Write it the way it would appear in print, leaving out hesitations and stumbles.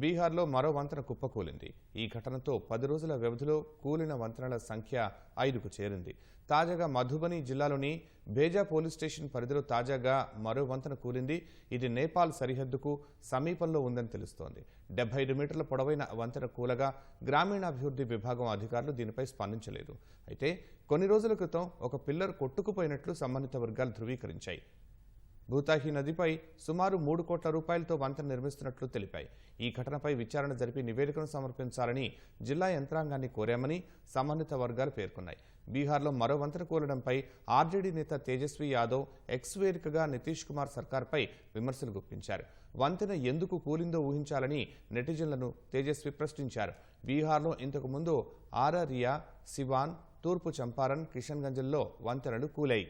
బీహార్లో మరో వంతెన కుప్పకూలింది. ఈ ఘటనతో 10 రోజుల వ్యవధిలో కూలిన వంతెనల సంఖ్య 5కు చేరింది. తాజాగా మధుబని జిల్లాలోని భేజా పోలీస్ స్టేషన్ పరిధిలో తాజాగా మరో వంతెన కూలింది. ఇది నేపాల్ సరిహద్దుకు సమీపంలో ఉందని తెలుస్తోంది. 75 మీటర్ల పొడవైన వంతెన కూలగా గ్రామీణాభివృద్ధి విభాగం అధికారులు దీనిపై స్పందించలేదు. అయితే కొన్ని రోజుల క్రితం ఒక పిల్లర్ కొట్టుకుపోయినట్లు సంబంధిత వర్గాలు ధృవీకరించాయి. భూతాహి నదిపై సుమారు 3 కోట్ల రూపాయలతో వంతెన నిర్మిస్తున్నట్లు తెలిపాయి. ఈ ఘటనపై విచారణ జరిపి నివేదికను సమర్పించాలని జిల్లా యంత్రాంగాన్ని కోరామని సంబంధిత వర్గాలు పేర్కొన్నాయి. బీహార్లో మరో వంతెన కూలడంపై ఆర్జేడీ నేత తేజస్వి యాదవ్ ఎక్స్ వేదికగా నితీష్ కుమార్ సర్కార్పై విమర్శలు గుప్పించారు. వంతెన ఎందుకు కూలిందో ఊహించాలని నెటిజన్లను తేజస్వి ప్రశ్నించారు. బీహార్లో ఇంతకు ముందు ఆరారియా, సివాన్, తూర్పు చంపారన్, కిషన్గంజ్ల్లో వంతెనలు కూలాయి.